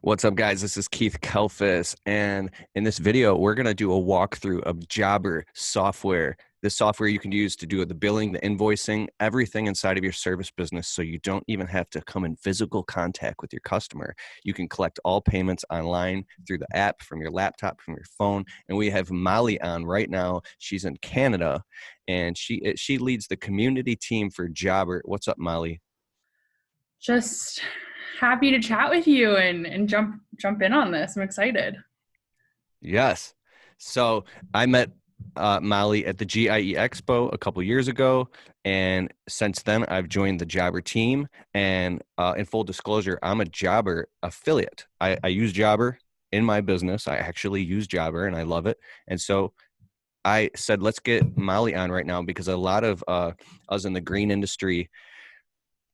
What's up, guys? This is Keith Kelfis, and in this video, we're going to do a walkthrough of Jobber software. This software you can use to do the billing, the invoicing, everything inside of your service business, so you don't even have to come in physical contact with your customer. You can collect all payments online through the app, from your laptop, from your phone. And we have Molly on right now. She's in Canada, and she leads the community team for Jobber. What's up, Molly? Just happy to chat with you and jump in on this. I'm excited. Yes. So I met Molly at the GIE Expo a couple years ago, and since then I've joined the Jobber team. And in full disclosure, I'm a Jobber affiliate. I use Jobber in my business. I actually use Jobber, and I love it. And so I said, let's get Molly on right now, because a lot of us in the green industry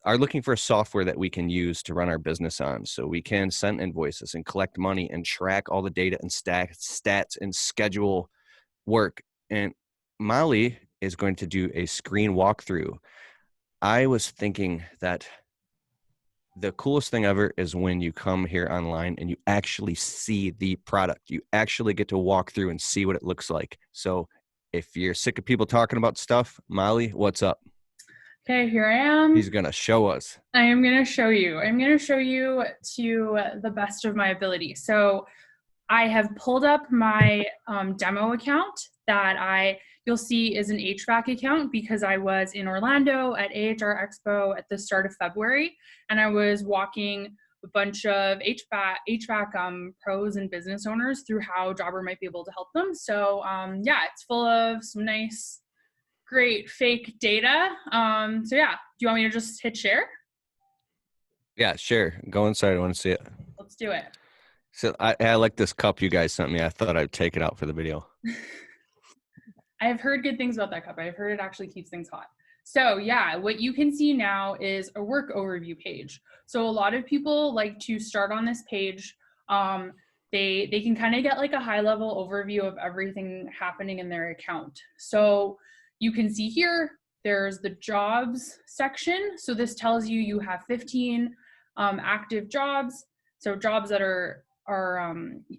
are looking for a software that we can use to run our business on, so we can send invoices and collect money and track all the data and stats and schedule work. And Molly is going to do a screen walkthrough. I was thinking that the coolest thing ever is when you come here online and you actually see the product. You actually get to walk through and see what it looks like. So if you're sick of people talking about stuff, Molly, what's up? Okay, here I am. He's going to show us. I am going to show you. I'm going to show you to the best of my ability. So I have pulled up my demo account that you'll see is an HVAC account, because I was in Orlando at AHR Expo at the start of February, and I was walking a bunch of HVAC pros and business owners through how Jobber might be able to help them. So yeah, it's full of some nice, great fake data. So yeah, do you want me to just hit share? Yeah, sure. Go inside. I want to see it. Let's do it. So I like this cup you guys sent me. I thought I'd take it out for the video. I've heard good things about that cup. I've heard it actually keeps things hot. So yeah, what you can see now is a work overview page. So a lot of people like to start on this page. They can kind of get like a high level overview of everything happening in their account. So you can see here, there's the jobs section. So this tells you have 15 active jobs. So jobs that are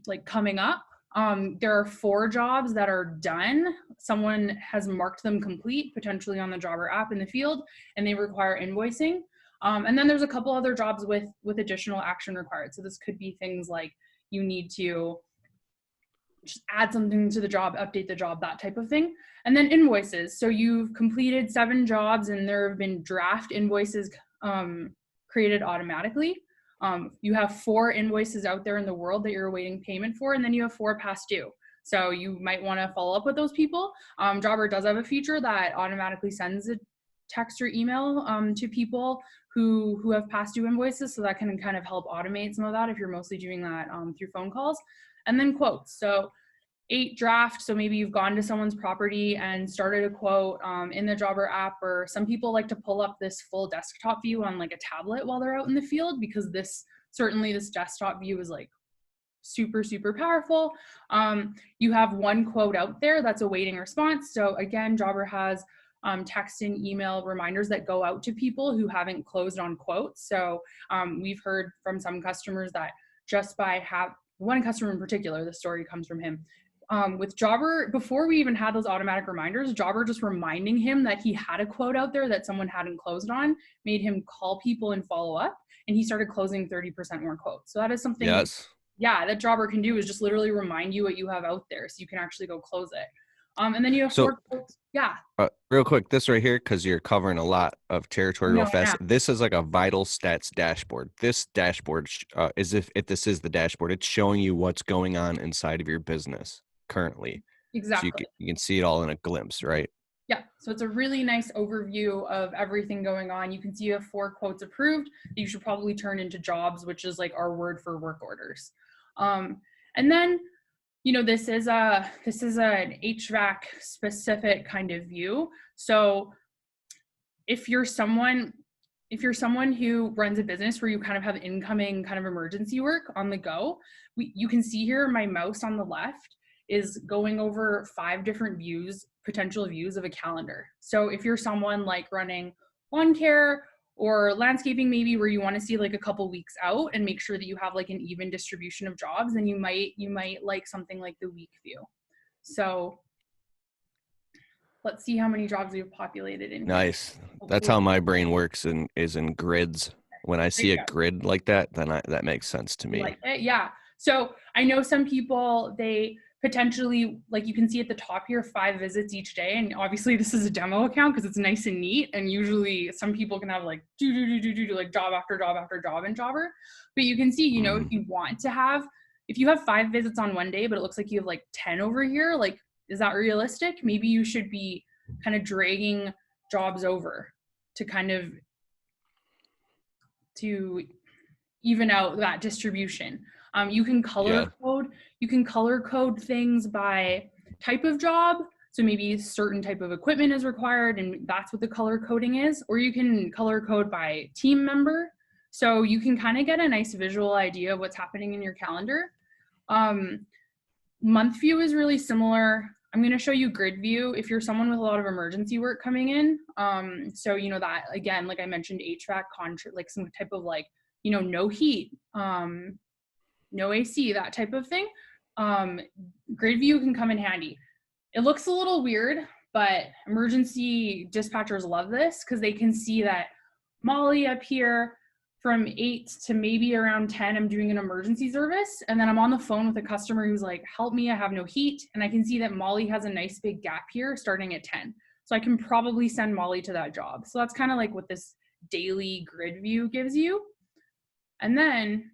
like coming up. There are 4 jobs that are done. Someone has marked them complete, potentially on the Jobber app in the field, and they require invoicing. And then there's a couple other jobs with additional action required. So this could be things like you need to just add something to the job, update the job, that type of thing. And then invoices. So you've completed 7 jobs and there have been draft invoices created automatically. You have 4 invoices out there in the world that you're awaiting payment for, and then you have 4 past due. So you might want to follow up with those people. Jobber does have a feature that automatically sends a text or email to people who have past due invoices, so that can kind of help automate some of that if you're mostly doing that through phone calls. And then quotes. So 8 draft. So maybe you've gone to someone's property and started a quote in the Jobber app, or some people like to pull up this full desktop view on like a tablet while they're out in the field, because this desktop view is like super, super powerful. You have 1 quote out there that's awaiting response. So again, Jobber has text and email reminders that go out to people who haven't closed on quotes. So we've heard from some customers that just by one customer in particular, the story comes from him. With Jobber, before we even had those automatic reminders, Jobber just reminding him that he had a quote out there that someone hadn't closed on made him call people and follow up, and he started closing 30% more quotes. So that is something, Yes. yeah, that Jobber can do, is just literally remind you what you have out there so you can actually go close it. And then you have 4 quotes. Yeah. Real quick, this right here, because you're covering a lot of territory real fast. Yeah. This is like a vital stats dashboard. This dashboard is if this is the dashboard, it's showing you what's going on inside of your business currently. Exactly. So you can see it all in a glimpse, right? Yeah, so it's a really nice overview of everything going on. You can see you have 4 quotes approved that you should probably turn into jobs, which is like our word for work orders. And then, you know, this is an HVAC specific kind of view. So if you're someone who runs a business where you kind of have incoming kind of emergency work on the go, you can see here my mouse on the left is going over 5 different potential views of a calendar. So if you're someone like running lawn care or landscaping maybe where you want to see like a couple weeks out and make sure that you have like an even distribution of jobs, then you might like something like the week view. So let's see how many jobs we've populated in here. Nice. That's Hopefully, how my brain works and is in grids. When I there see you a go. grid like that, then that makes sense to You me. like it? Yeah. So I know some people, they potentially, like you can see at the top here, 5 visits each day. And obviously this is a demo account because it's nice and neat. And usually some people can have like do like job after job after job in Jobber. But you can see, you know, if you want to have, if you have 5 visits on one day, but it looks like you have like 10 over here, like, is that realistic? Maybe you should be kind of dragging jobs over to kind of to even out that distribution. You can color Yeah. code. You can color code things by type of job. So maybe a certain type of equipment is required, and that's what the color coding is. Or you can color code by team member. So you can kind of get a nice visual idea of what's happening in your calendar. Um, month view is really similar. I'm going to show you grid view if you're someone with a lot of emergency work coming in. So, you know, that again, like I mentioned, HVAC contract, like some type of like, you know, no heat, no AC, that type of thing. Grid view can come in handy. It looks a little weird, but emergency dispatchers love this because they can see that Molly up here from 8 to maybe around 10, I'm doing an emergency service. And then I'm on the phone with a customer who's like, help me, I have no heat. And I can see that Molly has a nice big gap here starting at 10. So I can probably send Molly to that job. So that's kind of like what this daily grid view gives you. And then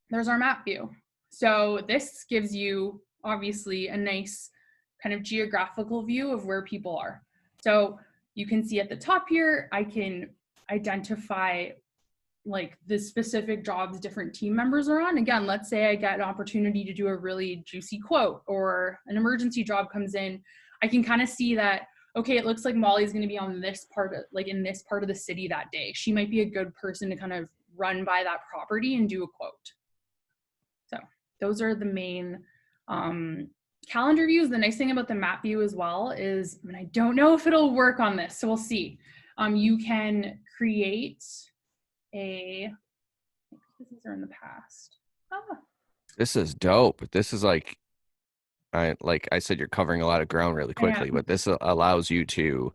there's our map view. So this gives you obviously a nice kind of geographical view of where people are. So you can see at the top here, I can identify like the specific jobs different team members are on. Again, let's say I get an opportunity to do a really juicy quote or an emergency job comes in. I can kind of see that, okay, it looks like Molly's going to be on this part of, like in this part of the city that day. She might be a good person to kind of run by that property and do a quote. So those are the main calendar views. The nice thing about the map view as well is, and I don't know if it'll work on this, so we'll see. You can create a, these are in the past. This is dope. This is like I said, you're covering a lot of ground really I am. quickly, but this allows you to,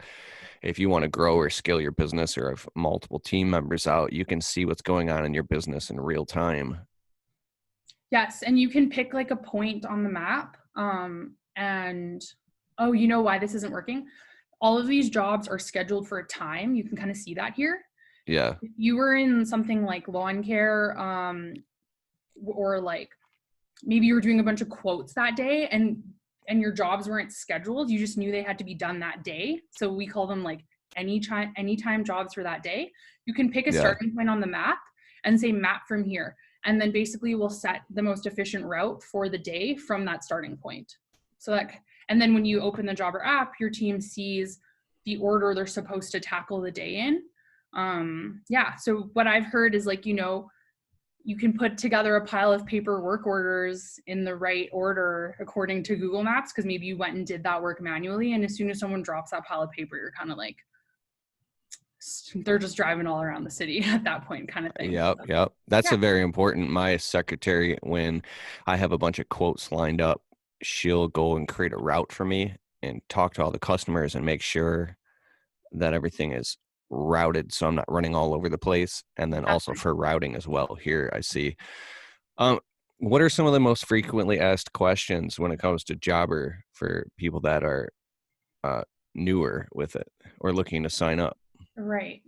if you want to grow or scale your business or have multiple team members out, you can see what's going on in your business in real time. Yes, and you can pick like a point on the map. And oh, you know why this isn't working? All of these jobs are scheduled for a time. You can kind of see that here. Yeah. If you were in something like lawn care, or like maybe you were doing a bunch of quotes that day and your jobs weren't scheduled, you just knew they had to be done that day. So we call them like anytime jobs for that day. You can pick a Yeah. starting point on the map and say map from here. And then basically we'll set the most efficient route for the day from that starting point. So that, and then when you open the Jobber app, your team sees the order they're supposed to tackle the day in. Yeah, so what I've heard is like, you know, you can put together a pile of paper work orders in the right order according to Google Maps, because maybe you went and did that work manually. And as soon as someone drops that pile of paper, you're kind of like, they're just driving all around the city at that point, kind of thing. Yep. Yep. That's Yeah. a very important. My secretary, when I have a bunch of quotes lined up, she'll go and create a route for me and talk to all the customers and make sure that everything is routed so I'm not running all over the place. And then also for routing as well. Here I see. Um, what are some of the most frequently asked questions when it comes to Jobber for people that are uh, newer with it or looking to sign up? Right.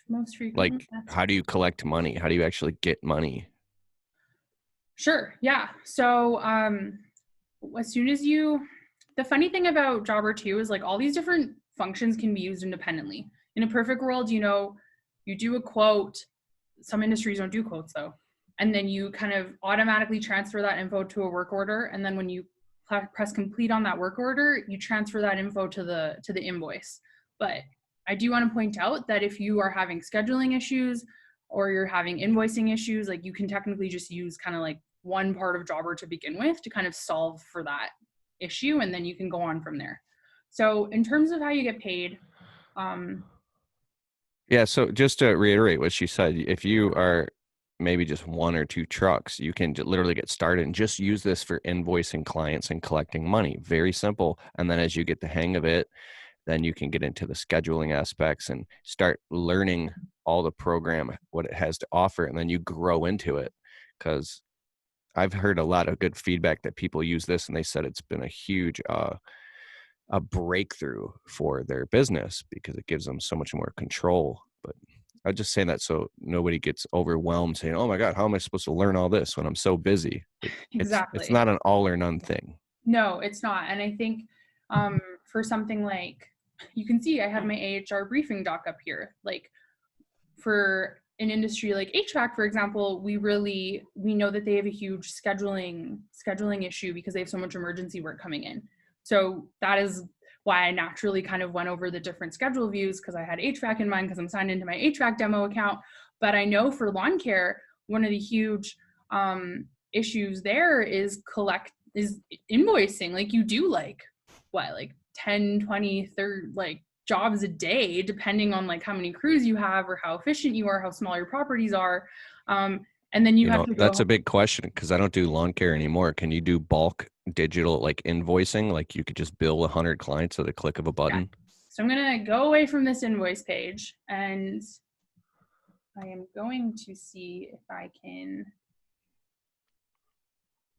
Most frequently. Like, how do you collect money? How do you actually get money? Sure. Yeah. So as soon as you, the funny thing about Jobber 2 is like all these different functions can be used independently. In a perfect world, you know, you do a quote. Some industries don't do quotes though. And then you kind of automatically transfer that info to a work order. And then when you press complete on that work order, you transfer that info to the invoice. But I do want to point out that if you are having scheduling issues or you're having invoicing issues, like you can technically just use kind of like one part of Jobber to begin with to kind of solve for that issue, and then you can go on from there. So in terms of how you get paid, Yeah, so just to reiterate what she said, if you are maybe just one or two trucks, you can literally get started and just use this for invoicing clients and collecting money. Very simple. And then as you get the hang of it, then you can get into the scheduling aspects and start learning all the program, what it has to offer, and then you grow into it. Because I've heard a lot of good feedback that people use this and they said it's been a huge a breakthrough for their business because it gives them so much more control. But I just say that so nobody gets overwhelmed saying, "Oh my God, how am I supposed to learn all this when I'm so busy?" It's Exactly. not an all or none thing. No, it's not. And I think for something like, you can see I have my AHR briefing doc up here. Like for an industry like HVAC, for example, we know that they have a huge scheduling issue because they have so much emergency work coming in. So that is why I naturally kind of went over the different schedule views, because I had HVAC in mind because I'm signed into my HVAC demo account. But I know for lawn care, one of the huge issues there is invoicing. Like you do like what, like 10, 20, 30 like jobs a day, depending on like how many crews you have or how efficient you are, how small your properties are. And then you You have know, to that's go, a big question because I don't do lawn care anymore. Can you do bulk digital like invoicing? Like you could just bill 100 clients at a click of a yeah. button? So I'm going to go away from this invoice page, and I am going to see if I can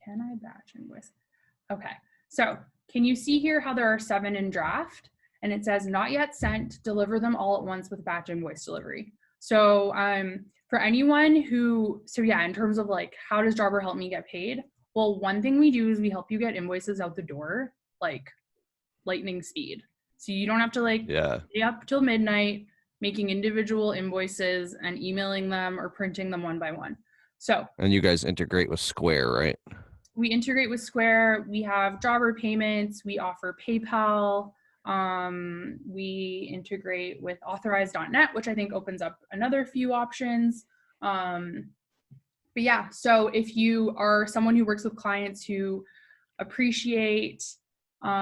I batch invoice? Okay. So can you see here how there are 7 in draft? And it says not yet sent, deliver them all at once with batch invoice delivery. So for anyone who, so yeah, in terms of like, how does Jobber help me get paid? Well, one thing we do is we help you get invoices out the door, like lightning speed. So you don't have to like Yeah. stay up till midnight making individual invoices and emailing them or printing them one by one. So And you guys integrate with Square, right? we integrate with Square. We have Jobber payments. We offer PayPal. We integrate with authorize.net, which I think opens up another few options. But yeah, so if you are someone who works with clients who appreciate, a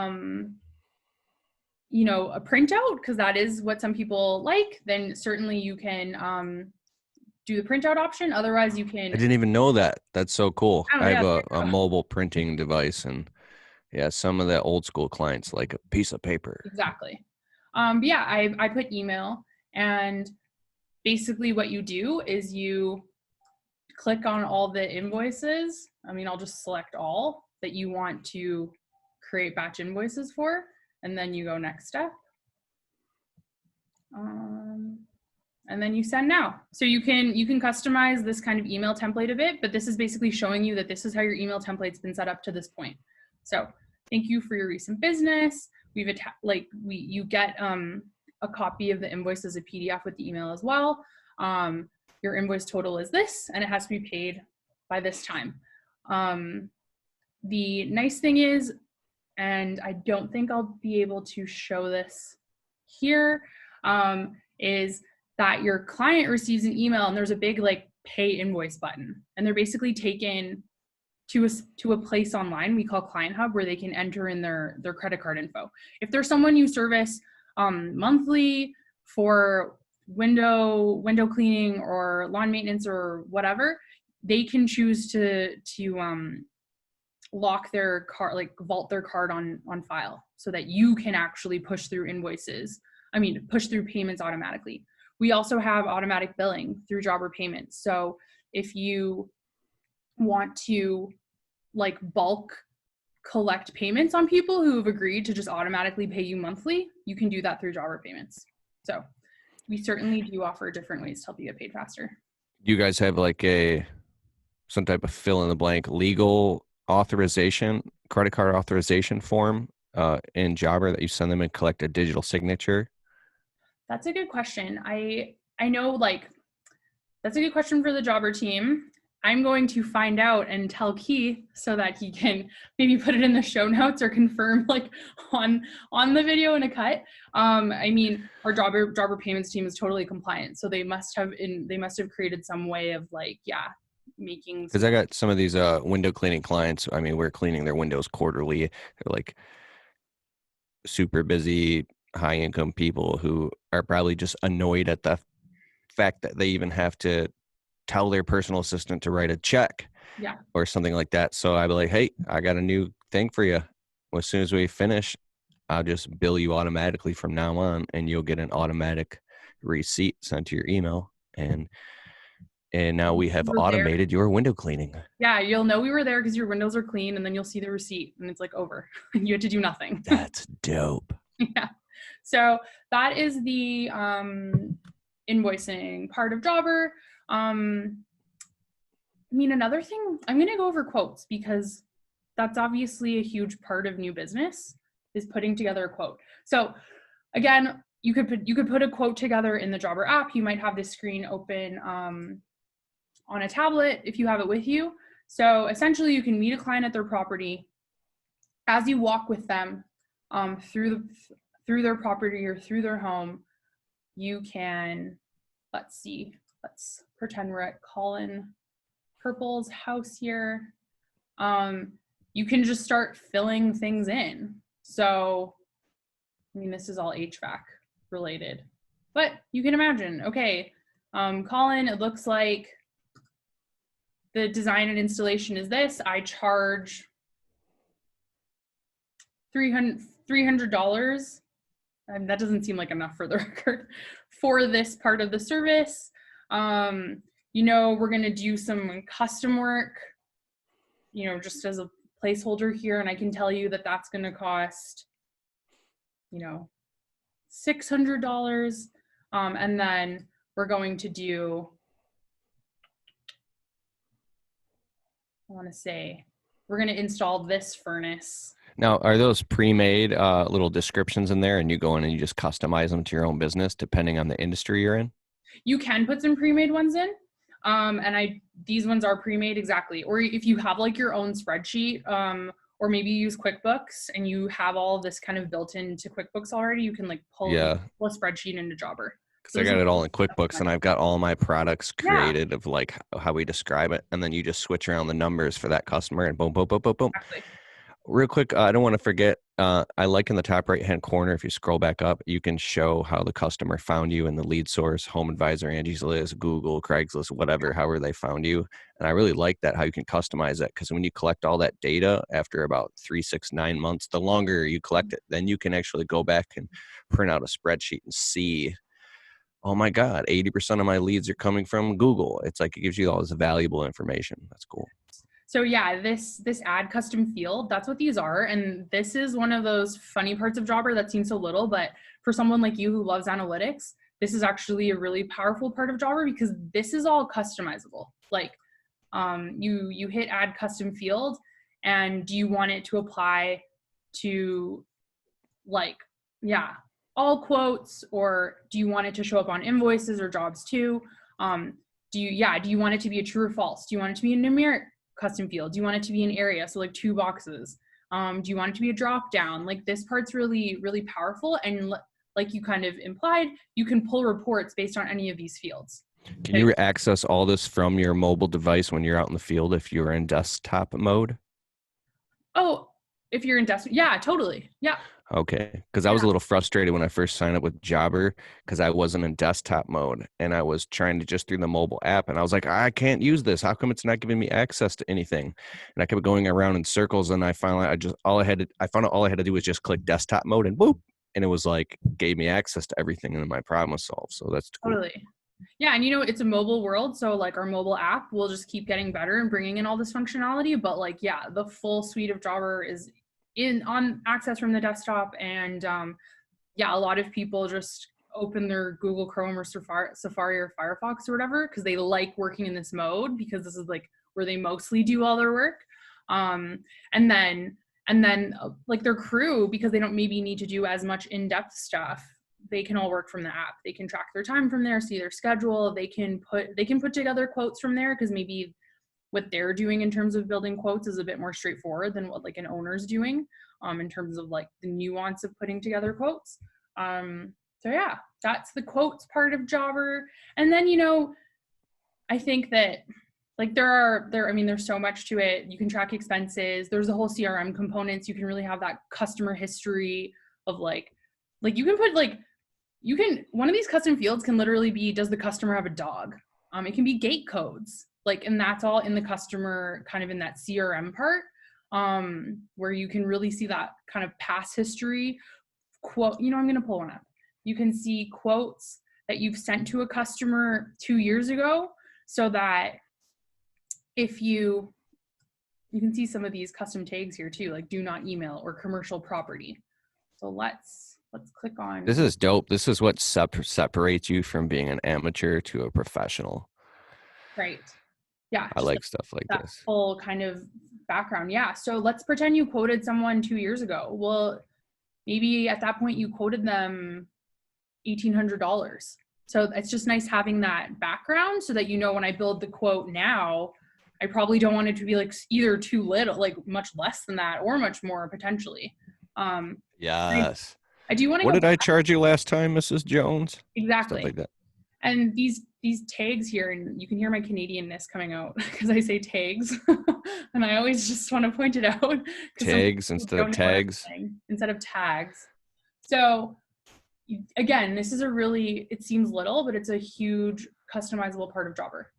printout, because that is what some people like, then certainly you can do the printout option. Otherwise, you I can. didn't even know that. That's so cool. Oh I have yeah, a mobile printing device and yeah, some of the old school clients like a piece of paper. exactly. But yeah, I put email, and basically what you do is you click on all the invoices. I mean, I'll just select all that you want to create batch invoices for, and then you go next step. And then you send now. So you can customize this kind of email template a bit, but this is basically showing you that this is how your email template's been set up to this point. So thank you for your recent business. You get a copy of the invoice as a PDF with the email as well. Your invoice total is this, and it has to be paid by this time. The nice thing is, and I don't think I'll be able to show this here, is that your client receives an email and there's a big like pay invoice button, and they're basically taken to a place online we call Client Hub, where they can enter in their credit card info. If there's someone you service monthly for window cleaning or lawn maintenance or whatever, they can choose to lock their card, like vault their card on file, so that you can actually push through push through payments automatically. We also have automatic billing through Jobber payments. So if you want to like bulk collect payments on people who have agreed to just automatically pay you monthly, you can do that through Jobber payments. So we certainly do offer different ways to help you get paid faster. You guys have like some type of fill in the blank legal authorization, credit card authorization form in Jobber that you send them and collect a digital signature? That's a good question. I know, like, that's a good question for the Jobber team. I'm going to find out and tell Keith so that he can maybe put it in the show notes or confirm like on the video in a cut. I mean, our Jobber payments team is totally compliant, so they must have created some way of like, yeah, making Because I got some of these window cleaning clients. I mean, we're cleaning their windows quarterly. They're like super busy, high income people who are probably just annoyed at the fact that they even have to tell their personal assistant to write a check Yeah. or something like that. So I'd be like, hey, I got a new thing for you. As soon as we finish, I'll just bill you automatically from now on, and you'll get an automatic receipt sent to your email. And now we have We're there. automated your window cleaning. Yeah, you'll know we were there because your windows are clean, and then you'll see the receipt, and it's like over. You had to do nothing. That's dope. Yeah. So that is the invoicing part of Jobber. I mean, another thing, I'm going to go over quotes because that's obviously a huge part of new business, is putting together a quote. So again, you could put a quote together in the Jobber app. You might have this screen open on a tablet if you have it with you. So essentially, you can meet a client at their property. As you walk with them through their property or through their home, you can, let's pretend we're at Colin Purple's house here. You can just start filling things in. So, I mean, this is all HVAC related, but you can imagine, okay, Colin, it looks like the design and installation is this. I charge $300. And that doesn't seem like enough for the record for this part of the service. You know, we're going to do some custom work, you know, just as a placeholder here. And I can tell you that that's going to cost, you know, $600. And then we're going to do, I want to say, we're going to install this furnace. Now, are those pre-made little descriptions in there, and you go in and you just customize them to your own business depending on the industry you're in? You can put some pre-made ones in. And these ones are pre-made exactly. Or if you have like your own spreadsheet, or maybe you use QuickBooks and you have all this kind of built into QuickBooks already, you can like pull a spreadsheet into Jobber. Because I got it all in QuickBooks, and I've got all my products created of like how we describe it, and then you just switch around the numbers for that customer, and boom, boom, boom, boom, boom. Exactly. Real quick, I don't want to forget, I like in the top right-hand corner, if you scroll back up, you can show how the customer found you in the lead source, Home Advisor, Angie's List, Google, Craigslist, whatever, however they found you. And I really like that, how you can customize that, because when you collect all that data after about 3, 6, 9 months, the longer you collect it, then you can actually go back and print out a spreadsheet and see, oh my God, 80% of my leads are coming from Google. It's like it gives you all this valuable information. That's cool. So yeah, this add custom field, that's what these are. And this is one of those funny parts of Jobber that seems so little, but for someone like you who loves analytics, this is actually a really powerful part of Jobber because this is all customizable. Like you hit add custom field, and do you want it to apply to like, all quotes, or do you want it to show up on invoices or jobs too? Do you want it to be a true or false? Do you want it to be a numeric custom field? Do you want it to be an area, so like 2 boxes? Do you want it to be a drop down? Like this part's really, really powerful, and like you kind of implied, you can pull reports based on any of these fields. Can you access all this from your mobile device when you're out in the field if you're in desktop mode? Oh, if you're in desktop, yeah, totally, yeah. Okay, because I was a little frustrated when I first signed up with Jobber because I wasn't in desktop mode, and I was trying to just through the mobile app, and I was like, I can't use this. How come it's not giving me access to anything? And I kept going around in circles, and I finally, I found out all I had to do was just click desktop mode, and whoop, and it was like gave me access to everything, and then my problem was solved. So that's cool. Totally. Yeah, and you know, it's a mobile world, so like our mobile app will just keep getting better and bringing in all this functionality. But like, yeah, the full suite of Jobber is on access from the desktop, and a lot of people just open their Google Chrome or Safari or Firefox or whatever because they like working in this mode, because this is like where they mostly do all their work. And then like their crew, because they don't maybe need to do as much in-depth stuff, they can all work from the app. They can track their time from there, see their schedule. They can put together quotes from there, because maybe what they're doing in terms of building quotes is a bit more straightforward than what like an owner's doing in terms of like the nuance of putting together quotes. So yeah, that's the quotes part of Jobber. And then, you know, I think that like there's so much to it. You can track expenses. There's the whole CRM components. You can really have that customer history of like you can put like, one of these custom fields can literally be, does the customer have a dog? It can be gate codes, like, and that's all in the customer, kind of in that CRM part, where you can really see that kind of past history. Quote, I'm going to pull one up. You can see quotes that you've sent to a customer 2 years ago, so that if you can see some of these custom tags here too, like do not email or commercial property. So let's click on. This is dope. This is what separates you from being an amateur to a professional. Right. Yeah. I Just like stuff like that this. full kind of background. Yeah. So let's pretend you quoted someone 2 years ago. Well, maybe at that point you quoted them $1,800. So it's just nice having that background, so that, when I build the quote now, I probably don't want it to be like either too little, like much less than that, or much more potentially. Yes. I do want to What go did I back. charge you last time, Mrs. Jones? Stuff Exactly. like that. And these tags here, and you can hear my Canadianness coming out because I say tags, and I always just want to point it out because some Tags people instead of don't know what I'm tags. saying, instead of tags. So again, this is it seems little, but it's a huge customizable part of Jobber.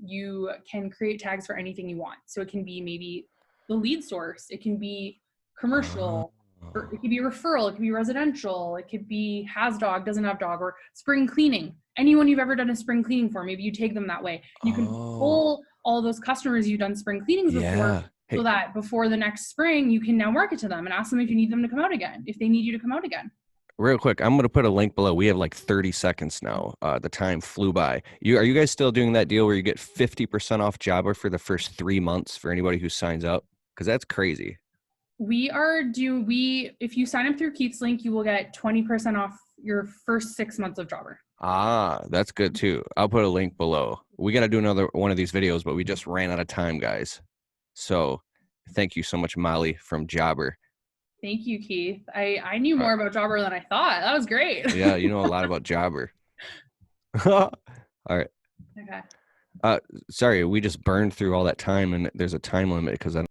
You can create tags for anything you want. So it can be maybe the lead source, it can be Oh. commercial, or it could be referral, it could be residential, it could be has dog, doesn't have dog, or spring cleaning. Anyone you've ever done a spring cleaning for, maybe you take them that way. You can Oh. pull all those customers you've done spring cleanings before, Yeah. so Hey, that before the next spring, you can now market to them and ask them if you need them to come out again, if they need you to come out again. real quick, I'm going to put a link below. We have like 30 seconds now. The time flew by. Are you guys still doing that deal where you get 50% off Jabber for the first 3 months for anybody who signs up? Because that's crazy. If you sign up through Keith's link, you will get 20% off your first 6 months of Jobber. Ah, that's good too. I'll put a link below. We got to do another one of these videos, but we just ran out of time, guys. So thank you so much, Molly from Jobber. Thank you, Keith. I knew Uh, more about Jobber than I thought. That was great. yeah, you know a lot about Jobber. All right. Okay. Sorry, we just burned through all that time, and there's a time limit because I